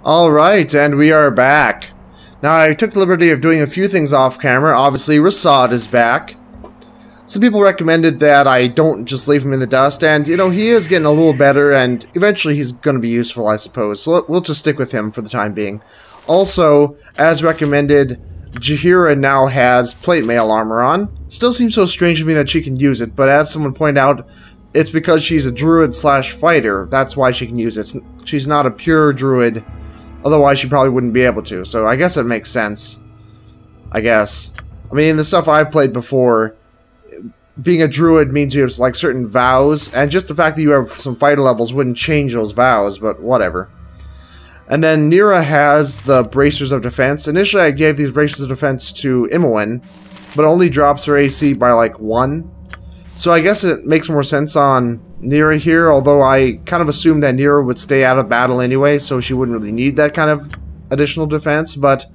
Alright, and we are back. Now, I took the liberty of doing a few things off camera. Obviously, Rasad is back. Some people recommended that I don't just leave him in the dust, and, you know, he is getting a little better, and eventually he's going to be useful, I suppose. So we'll just stick with him for the time being. Also, as recommended, Jaheira now has plate mail armor on. Still seems so strange to me that she can use it, but as someone pointed out, it's because she's a druid slash fighter. That's why she can use it. She's not a pure druid. Otherwise, she probably wouldn't be able to. So I guess it makes sense. I guess. I mean, the stuff I've played before, being a druid means you have like certain vows, and just the fact that you have some fighter levels wouldn't change those vows, but whatever. And then Nira has the Bracers of Defense. Initially, I gave these Bracers of Defense to Imoen, but it only drops her AC by like 1. So I guess it makes more sense on Nira here, although I kind of assumed that Nira would stay out of battle anyway, so she wouldn't really need that kind of additional defense, but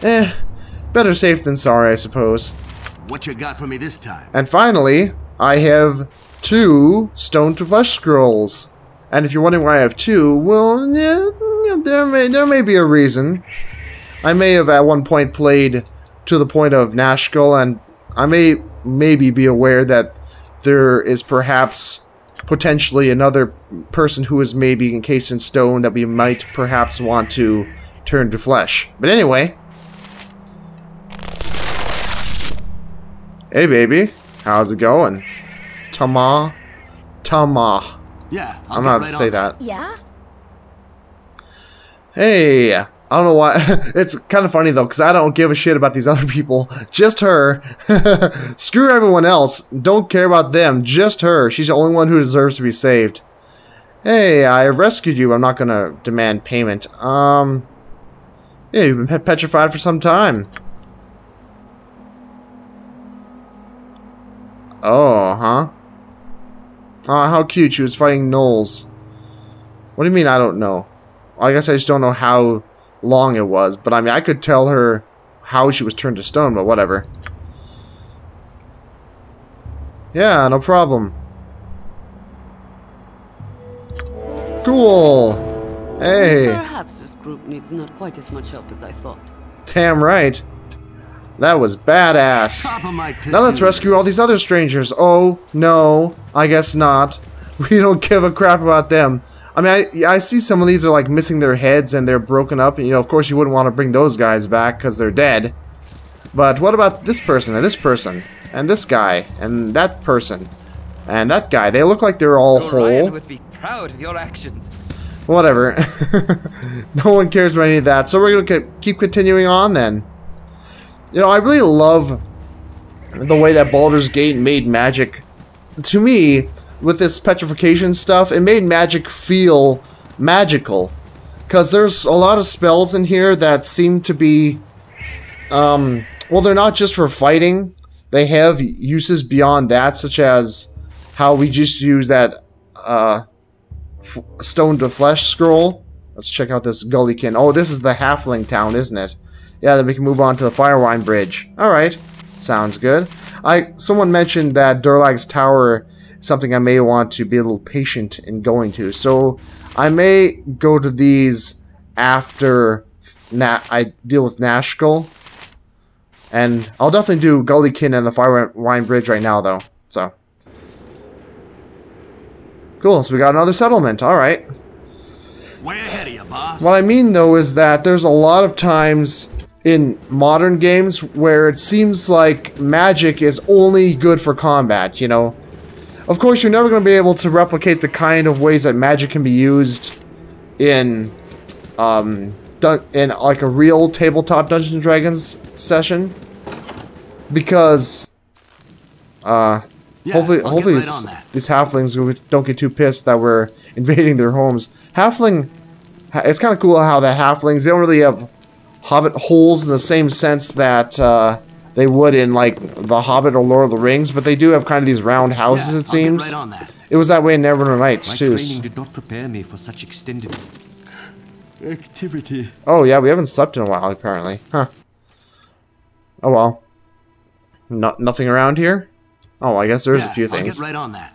better safe than sorry, I suppose. What you got for me this time? And finally, I have 2 Stone to Flesh scrolls. And if you're wondering why I have 2, well, yeah, there may be a reason. I may have at one point played to the point of Nashkel, and I may maybe be aware that there is perhaps potentially another person who is maybe encased in stone that we might perhaps want to turn to flesh. But anyway. Hey baby, how's it going? Tama? Tama. Yeah, I'm not to say that. Yeah? Hey, I don't know why. It's kind of funny though, because I don't give a shit about these other people. Just her. Screw everyone else. Don't care about them. Just her. She's the only one who deserves to be saved. Hey, I rescued you. I'm not going to demand payment. Yeah, you've been petrified for some time. Oh, huh? Oh, how cute. She was fighting gnolls. What do you mean I don't know? I guess I just don't know how long it was, but I mean, I could tell her how she was turned to stone, but whatever. Yeah, no problem. Cool. Hey. Perhaps this group needs not quite as much help as I thought. Damn right. That was badass. Now let's rescue all these other strangers. Oh, no. I guess not. We don't give a crap about them. I mean, I see some of these are like missing their heads and they're broken up. And, you know, of course you wouldn't want to bring those guys back because they're dead. But what about this person and this person and this guy and that person and that guy? They look like they're all whole. Ryan would be proud of your actions. Whatever. No one cares about any of that. So we're going to keep continuing on then. You know, I really love the way that Baldur's Gate made magic. To me, with this petrification stuff, it made magic feel magical. Because there's a lot of spells in here that seem to be... well, they're not just for fighting. They have uses beyond that, such as how we just use that Stone to Flesh scroll. Let's check out this Gullykin. Oh, this is the Halfling town, isn't it? Yeah, then we can move on to the Firewine Bridge. Alright, sounds good. Someone mentioned that Durlag's Tower... something I may want to be a little patient in going to. So I may go to these after I deal with Nashkel. And I'll definitely do Gullykin and the Firewine Bridge right now, though. So. Cool, so we got another settlement. Alright. Way ahead of you, boss. What I mean, though, is that there's a lot of times in modern games where it seems like magic is only good for combat, you know? Of course, you're never going to be able to replicate the kind of ways that magic can be used in like a real tabletop Dungeons & Dragons session, because hopefully these halflings don't get too pissed that we're invading their homes. It's kind of cool how the halflings, they don't really have hobbit holes in the same sense that they would in, like, The Hobbit or Lord of the Rings, but they do have kind of these round houses, it seems. Right on that. It was that way in Neverwinter Nights, too. My training did not prepare me for such extended activity. Oh, yeah, we haven't slept in a while, apparently. Huh. Oh, well. Nothing around here? Oh, I guess there's a few things. I'll get right on that.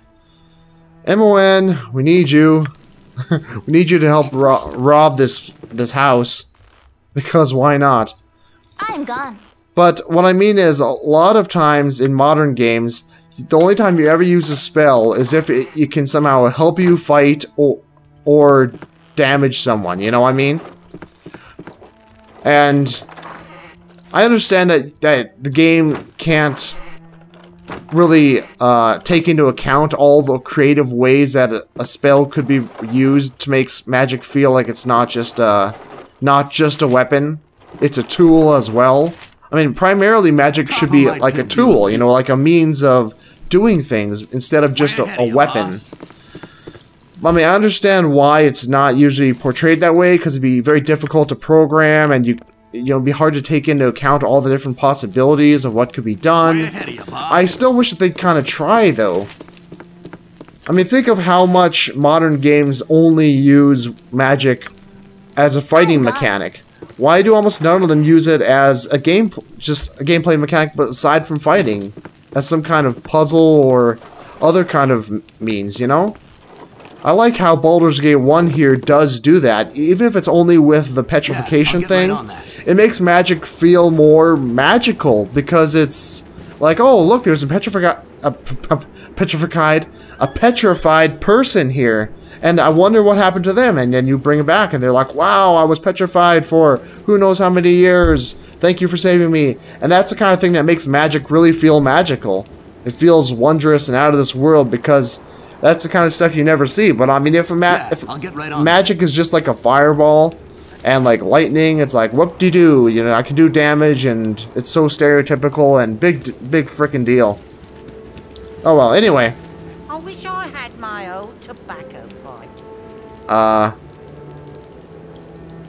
Imoen, we need you. We need you to help rob this house. Because why not? I'm gone. But what I mean is, a lot of times in modern games, the only time you ever use a spell is if it can somehow help you fight or damage someone, you know what I mean? And I understand that the game can't really take into account all the creative ways that a spell could be used to make magic feel like it's not just a weapon, it's a tool as well. I mean, primarily magic should be like a tool, you know, like a means of doing things instead of just a weapon. I mean, I understand why it's not usually portrayed that way, because it'd be very difficult to program, and you know, it'd be hard to take into account all the different possibilities of what could be done. I still wish that they'd kind of try, though. I mean, think of how much modern games only use magic as a fighting mechanic. Why do almost none of them use it as a just a gameplay mechanic, but aside from fighting, as some kind of puzzle or other kind of means, you know? I like how Baldur's Gate 1 here does do that, even if it's only with the petrification thing. Right, it makes magic feel more magical, because it's like, oh, look, there's a petrified person here. And I wonder what happened to them, and then you bring it back, and they're like, wow, I was petrified for who knows how many years. Thank you for saving me. And that's the kind of thing that makes magic really feel magical. It feels wondrous and out of this world, because that's the kind of stuff you never see. But I mean, if magic is just like a fireball and like lightning, it's like whoop-de-doo, you know, I can do damage, and it's so stereotypical and big frickin' deal. Oh well, anyway. I wish I had my old tobacco pipe.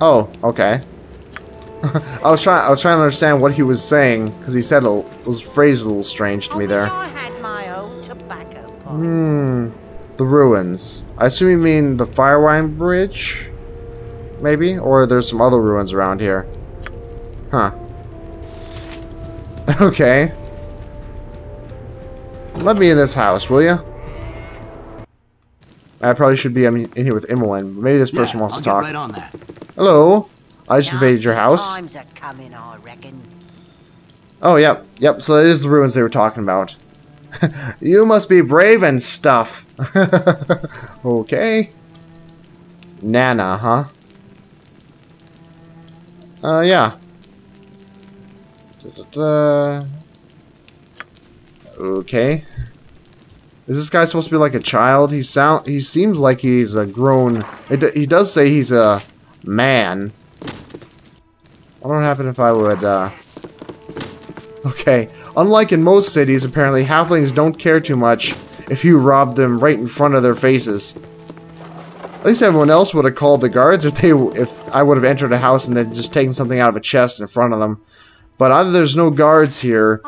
Oh, okay. I was trying to understand what he was saying, because he said it was phrased a little strange to me there. I had my old tobacco pipe. The ruins. I assume you mean the Firewine Bridge? Maybe? Or there's some other ruins around here. Huh. Okay. Let me in this house, will you? I probably should be in here with Imoen, but maybe this person wants to talk. Right on that. Hello. I just invaded your house. Times are coming, I reckon. Oh, yep. Yep, so that is the ruins they were talking about. You must be brave and stuff. Okay. Nana, huh? Yeah. Okay. Is this guy supposed to be like a child? He seems like he's a grown... He does say he's a man. What would happen if I would, Okay. Unlike in most cities, apparently, halflings don't care too much if you rob them right in front of their faces. At least everyone else would have called the guards if I would have entered a house and then just taken something out of a chest in front of them. But either there's no guards here,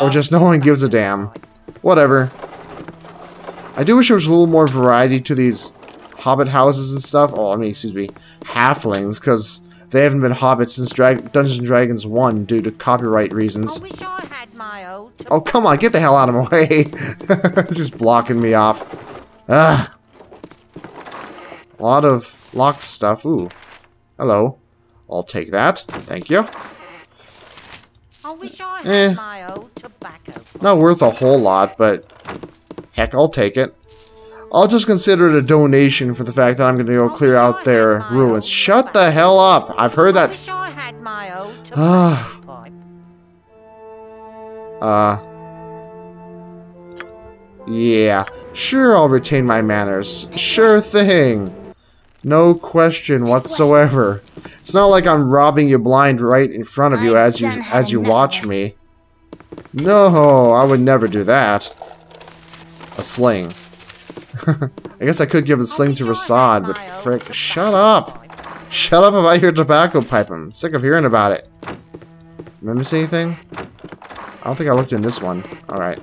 or just no one gives a damn. Whatever. I do wish there was a little more variety to these Hobbit houses and stuff. Oh, I mean, excuse me, halflings, because they haven't been Hobbits since Dungeons & Dragons 1 due to copyright reasons. I wish I had my old Oh, come on, get the hell out of my way. Just blocking me off. Ugh. A lot of locked stuff. Ooh. Hello. I'll take that. Thank you. I wish I had my old tobacco pipe. Not worth a whole lot, but heck, I'll take it. I'll just consider it a donation for the fact that I'm going to go clear out their ruins. Shut the hell up! I've heard that. I wish I had my old tobacco pipe. Yeah. Sure, I'll retain my manners. Sure thing. No question whatsoever. It's not like I'm robbing you blind right in front of you as you watch me. No, I would never do that. A sling. I guess I could give the sling to Rasad, but frick, shut up. Shut up about your tobacco pipe. I'm sick of hearing about it. Remember see anything? I don't think I looked in this one. Alright.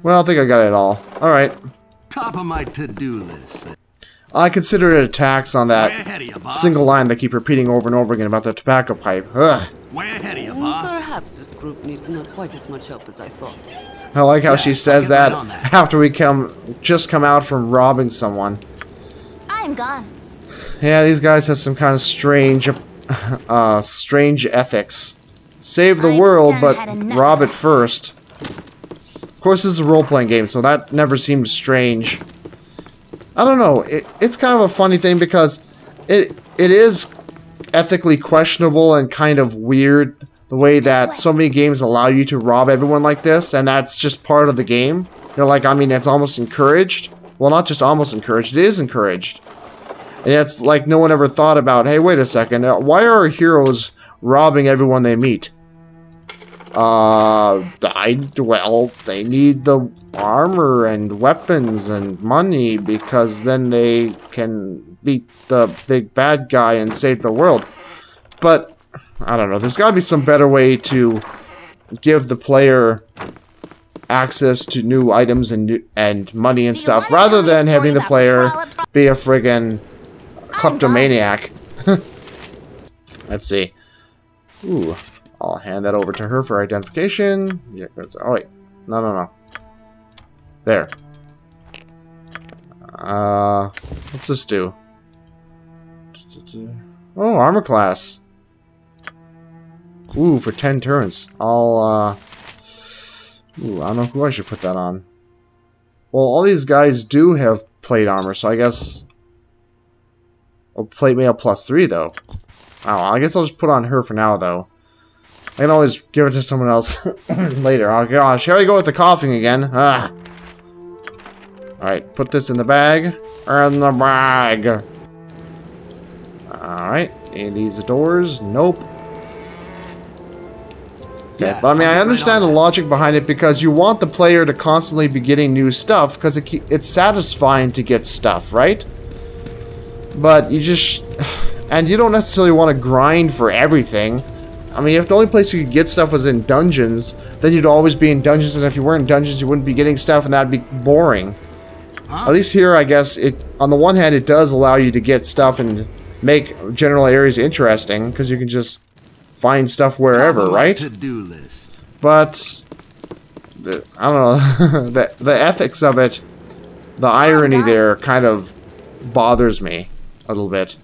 Well, I think I got it all. Alright. Top of my to-do list. I consider it a tax on that single line they keep repeating over and over again about the tobacco pipe. Ugh. Way ahead of you, boss. Perhaps this group needs not quite as much help as I thought. I like how she says that after we just come out from robbing someone. I'm gone. Yeah, these guys have some kind of strange ethics. Save the world, but rob it first. Of course, this is a role-playing game, so that never seemed strange. I don't know. It's kind of a funny thing because it is ethically questionable and kind of weird the way that so many games allow you to rob everyone like this, and that's just part of the game. You know, like, I mean, it's almost encouraged. Well, not just almost encouraged, it is encouraged. And it's like no one ever thought about, hey, wait a second, why are our heroes robbing everyone they meet? Well, they need the armor and weapons and money because then they can beat the big bad guy and save the world. But, I don't know, there's gotta be some better way to give the player access to new items and money and stuff, rather than having the player be a friggin' kleptomaniac. Let's see. Ooh. I'll hand that over to her for identification. Yeah, oh wait. No. There. What's this do? Oh, armor class. Ooh, for 10 turns. Ooh, I don't know who I should put that on. Well, all these guys do have plate armor, so I guess... Oh, plate mail +3, though. Oh, I guess I'll just put on her for now, though. I can always give it to someone else later. Oh gosh, here I go with the coughing again. Ah. Alright, put this in the bag. In the bag. Alright, any of these doors? Nope. Okay, Yeah, but I mean, I understand the logic behind it because you want the player to constantly be getting new stuff because it's satisfying to get stuff, right? But you just... And you don't necessarily want to grind for everything. I mean, if the only place you could get stuff was in dungeons, then you'd always be in dungeons, and if you weren't in dungeons, you wouldn't be getting stuff, and that'd be boring. At least here, I guess, on the one hand, it does allow you to get stuff and make general areas interesting, because you can just find stuff wherever, right? To-do list. But, I don't know, the ethics of it, the irony there kind of bothers me a little bit.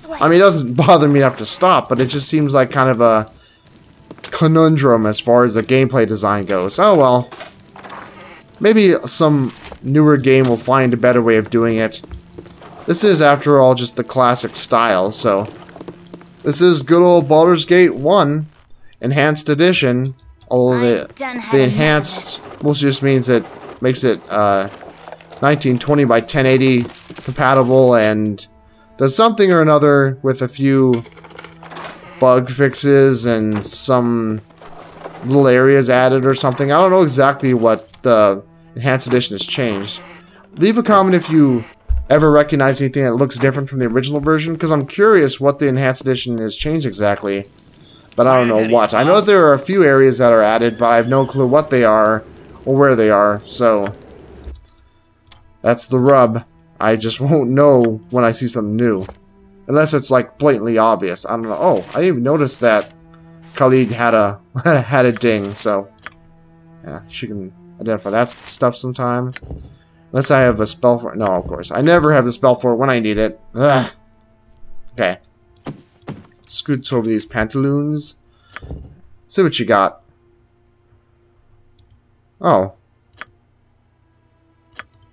I mean, it doesn't bother me enough to stop, but it just seems like kind of a conundrum as far as the gameplay design goes. Oh well. Maybe some newer game will find a better way of doing it. This is, after all, just the classic style, so... This is good old Baldur's Gate 1 Enhanced Edition, although the enhanced mostly just means it makes it 1920 by 1080 compatible and does something or another with a few bug fixes and some little areas added or something. I don't know exactly what the Enhanced Edition has changed. Leave a comment if you ever recognize anything that looks different from the original version, because I'm curious what the Enhanced Edition has changed exactly. But I don't know what. I know there are a few areas that are added, but I have no clue what they are or where they are, so... That's the rub. I just won't know when I see something new. Unless it's, like, blatantly obvious. I don't know. Oh, I didn't even notice that Khalid had a ding, so... Yeah, she can identify that stuff sometime. Unless I have a spell for it. No, of course. I never have the spell for it when I need it. Ugh. Okay. Scoots over these pantaloons. See what you got. Oh.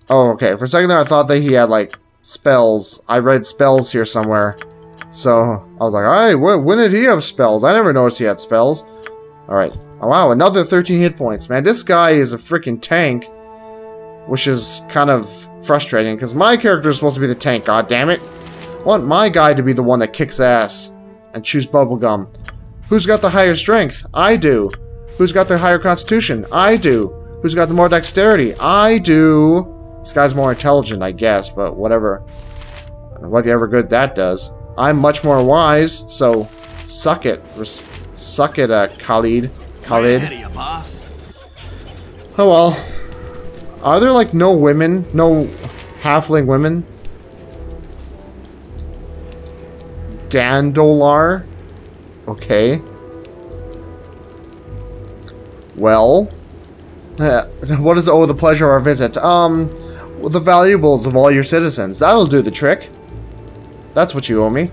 Oh, okay. For a second there, I thought that he had, like, spells. I read spells here somewhere. So, I was like, alright, when did he have spells? I never noticed he had spells. Alright. Oh, wow, another 13 hit points. Man, this guy is a freaking tank. Which is kind of frustrating, because my character is supposed to be the tank, god damn it. I want my guy to be the one that kicks ass. And chews bubblegum. Who's got the higher strength? I do. Who's got the higher constitution? I do. Who's got the more dexterity? I do. This guy's more intelligent, I guess, but whatever. Whatever good that does. I'm much more wise, so suck it. Suck it, Khalid. Ahead of you, boss. Oh well. Are there, like, no women? No halfling women? Gandolar? Okay. Well. What is, oh, the pleasure of our visit? The valuables of all your citizens. That'll do the trick. That's what you owe me.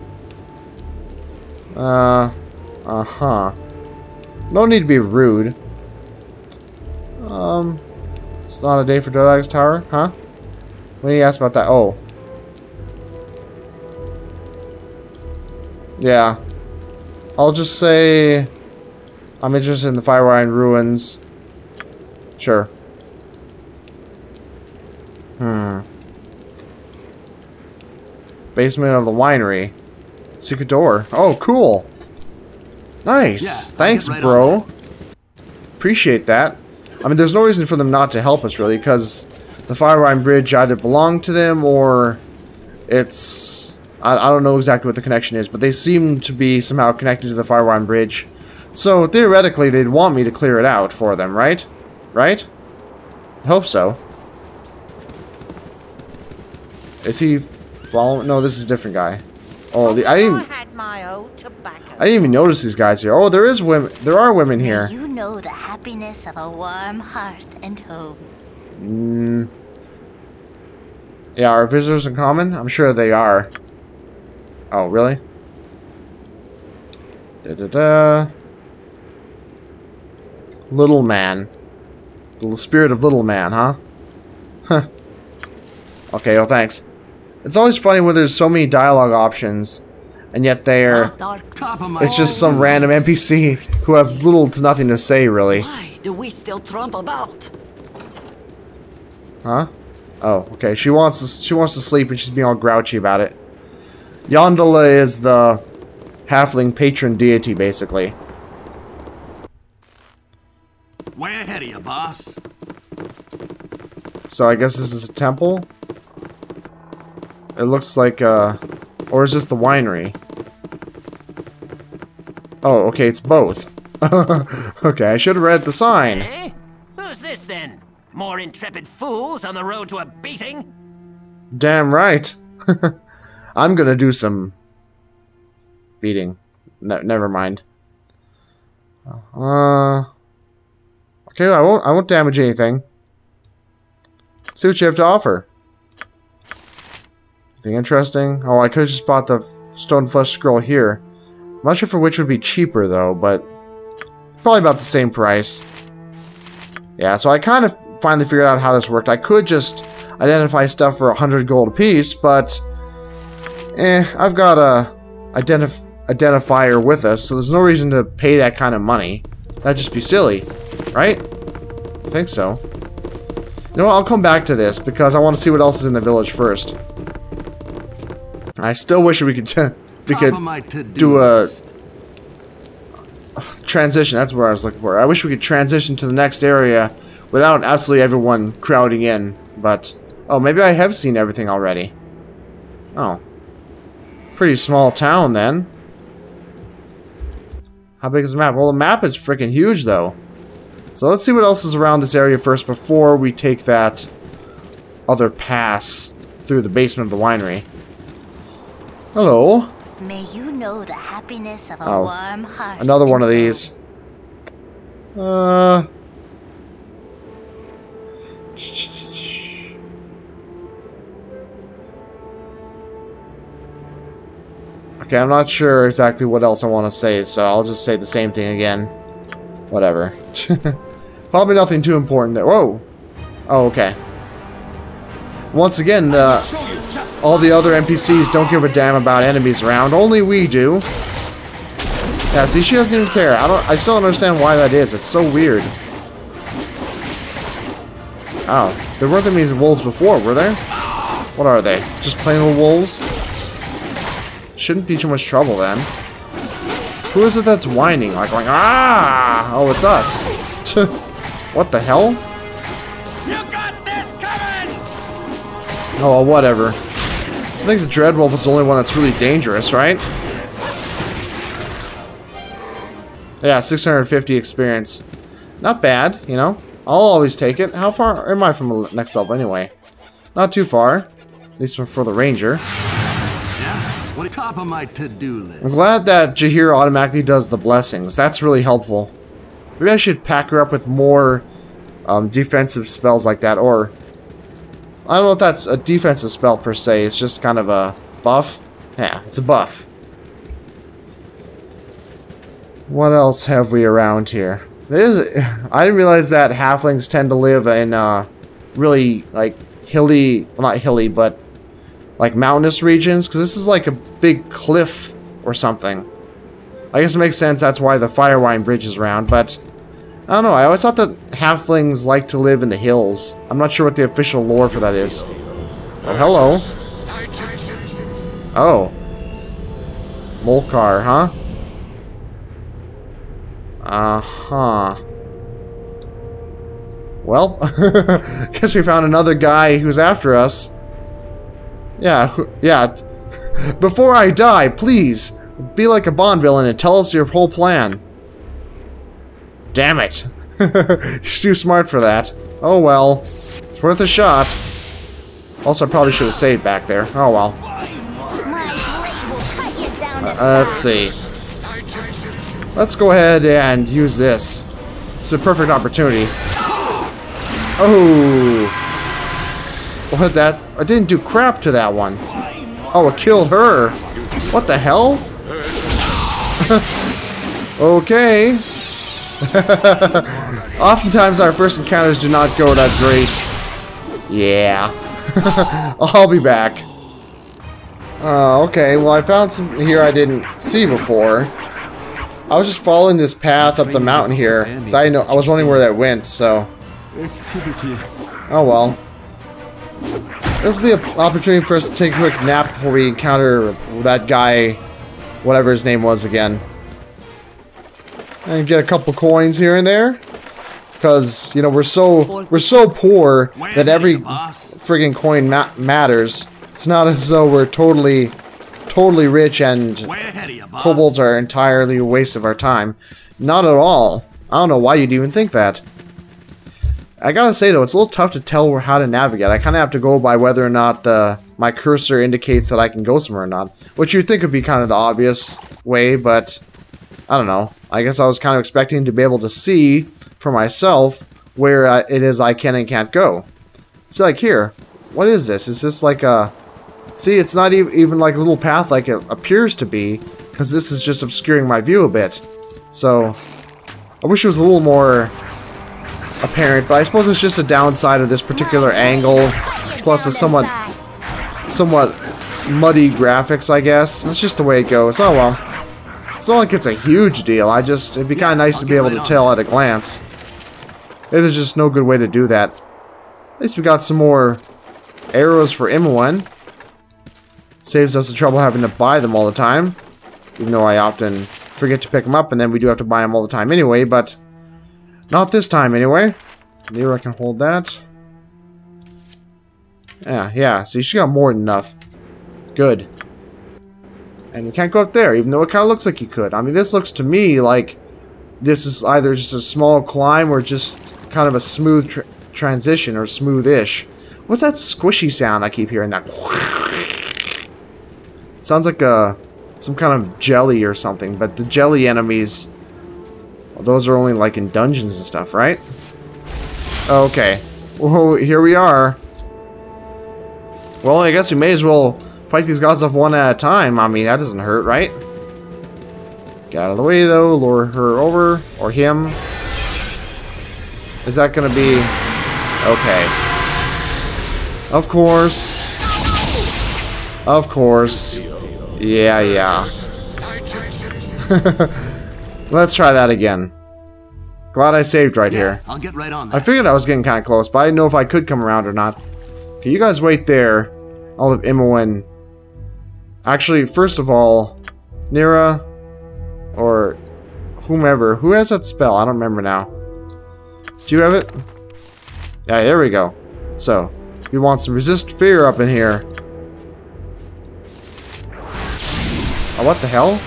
Uh-huh. No need to be rude. It's not a day for Dorlag's Tower, huh? When you ask about that? Oh. Yeah. I'll just say I'm interested in the Firewine ruins. Sure. Basement of the winery. Secret door. Oh, cool. Nice. Yeah, Thanks, I'll get right bro. Appreciate that. I mean, there's no reason for them not to help us, really, because the Firewine Bridge either belonged to them or it's... I don't know exactly what the connection is, but they seem to be somehow connected to the Firewine Bridge. So, theoretically, they'd want me to clear it out for them, right? Right? I hope so. Is he following? No, this is a different guy. Oh, I didn't even notice these guys here. Oh, there is women. There are women here. You know the happiness of a warm heart and home. Yeah, are visitors in common? I'm sure they are. Oh, really? Little man. The spirit of little man, huh? Huh. Okay, well, thanks. It's always funny when there's so many dialogue options, and yet they're... It's just some random NPC who has little to nothing to say, really. Why do we still trump about? Huh? Oh, okay. She wants to sleep, and she's being all grouchy about it. Yondola is the halfling patron deity, basically. Way ahead of you, boss. So I guess this is a temple? It looks like, or is this the winery? Oh, okay, it's both. Okay, I should have read the sign. Eh? Who's this then? More intrepid fools on the road to a beating? Damn right. I'm gonna do some beating. Never mind. Okay, I won't damage anything. See what you have to offer. Anything interesting? Oh, I could have just bought the stone flesh scroll here. I'm not sure for which would be cheaper though, but probably about the same price. Yeah, so I kind of finally figured out how this worked. I could just identify stuff for 100 gold apiece, but I've got a identifier with us, so there's no reason to pay that kind of money. That'd just be silly, right? I think so. You know what, I'll come back to this because I want to see what else is in the village first. I still wish we could do a transition. That's what I was looking for. I wish we could transition to the next area without absolutely everyone crowding in. But oh, maybe I have seen everything already. Oh, pretty small town then. How big is the map? Well, the map is freaking huge though. So let's see what else is around this area first before we take that other pass through the basement of the winery. Hello. May you know the happiness of a Oh, warm heart. another one of these. Okay, I'm not sure exactly what else I want to say, so I'll just say the same thing again. Whatever. Probably nothing too important there. Whoa! Oh, okay. Once again, all the other NPCs don't give a damn about enemies around. Only we do. Yeah, see, she doesn't even care. I still don't understand why that is. It's so weird. Oh, there weren't these wolves before, were there? What are they? Just plain old wolves? Shouldn't be too much trouble then. Who is it that's whining? Like going, ah! Oh, it's us. What the hell? You got this coming! Oh, whatever. I think the Dreadwolf is the only one that's really dangerous, right? Yeah, 650 experience. Not bad, you know? I'll always take it. How far am I from the next level anyway? Not too far. At least for the ranger. Yeah? What top of my to-do list? I'm glad that Jahir automatically does the blessings. That's really helpful. Maybe I should pack her up with more defensive spells like that, or... I don't know if that's a defensive spell per se, it's just kind of a buff. Yeah, it's a buff. What else have we around here? I didn't realize that halflings tend to live in really like hilly, well, not hilly, but like mountainous regions, because this is like a big cliff or something. I guess it makes sense, that's why the Firewine Bridge is around, but I don't know, I always thought that halflings like to live in the hills. I'm not sure what the official lore for that is. Oh, hello. Oh. Molkar, huh? Uh-huh. Well, guess we found another guy who's after us. Yeah, yeah. Before I die, please, be like a Bond villain and tell us your whole plan. Damn it. He's too smart for that. Oh well. It's worth a shot. Also, I probably should have saved back there. Oh well. Let's see. Let's go ahead and use this. It's a perfect opportunity. Oh. What that? I didn't do crap to that one. Oh, it killed her. What the hell? Okay. Oftentimes our first encounters do not go that great. Yeah. I'll be back. Okay, well I found some here I didn't see before. I was just following this path up the mountain here. So I was wondering where that went, so. Oh well. This will be an opportunity for us to take a quick nap before we encounter that guy, whatever his name was again. And get a couple coins here and there. Because, you know, we're so poor that every friggin' coin matters. It's not as though we're totally rich and kobolds are entirely a waste of our time. Not at all. I don't know why you'd even think that. I gotta say though, it's a little tough to tell how to navigate. I kind of have to go by whether or not my cursor indicates that I can go somewhere or not. Which you'd think would be kind of the obvious way, but I don't know. I guess I was kind of expecting to be able to see for myself where it is I can and can't go. See, like here, what is this? Is this like a... See, it's not even like a little path like it appears to be, because this is just obscuring my view a bit. So, I wish it was a little more apparent, but I suppose it's just a downside of this particular angle, plus the somewhat muddy graphics, I guess. That's just the way it goes. Oh well. It's not like it's a huge deal, it'd be kind of nice to be able to tell at a glance. There's just no good way to do that. At least we got some more arrows for Imoen. Saves us the trouble having to buy them all the time. Even though I often forget to pick them up, and then we do have to buy them all the time anyway, but not this time anyway. Maybe I can hold that. Yeah, see, she got more than enough. Good. And we can't go up there, even though it kind of looks like you could. I mean, this looks to me like this is either just a small climb or just kind of a smooth transition, or smooth-ish. What's that squishy sound I keep hearing? That it sounds like some kind of jelly or something, but the jelly enemies, well, those are only like in dungeons and stuff, right? Okay. Well, here we are. Well, I guess we may as well fight these gods off one at a time. I mean, that doesn't hurt, right? Get out of the way, though. Lure her over. Or him. Is that gonna be... Okay. Of course. Of course. Yeah. Let's try that again. Glad I saved right here. I'll get right on that. I figured I was getting kind of close, but I didn't know if I could come around or not. Okay, you guys wait there. I'll have Imoen. Actually, first of all, Nira, or whomever. Who has that spell? I don't remember now. Do you have it? Yeah, there we go. So, we want some resist fear up in here. Oh, what the hell?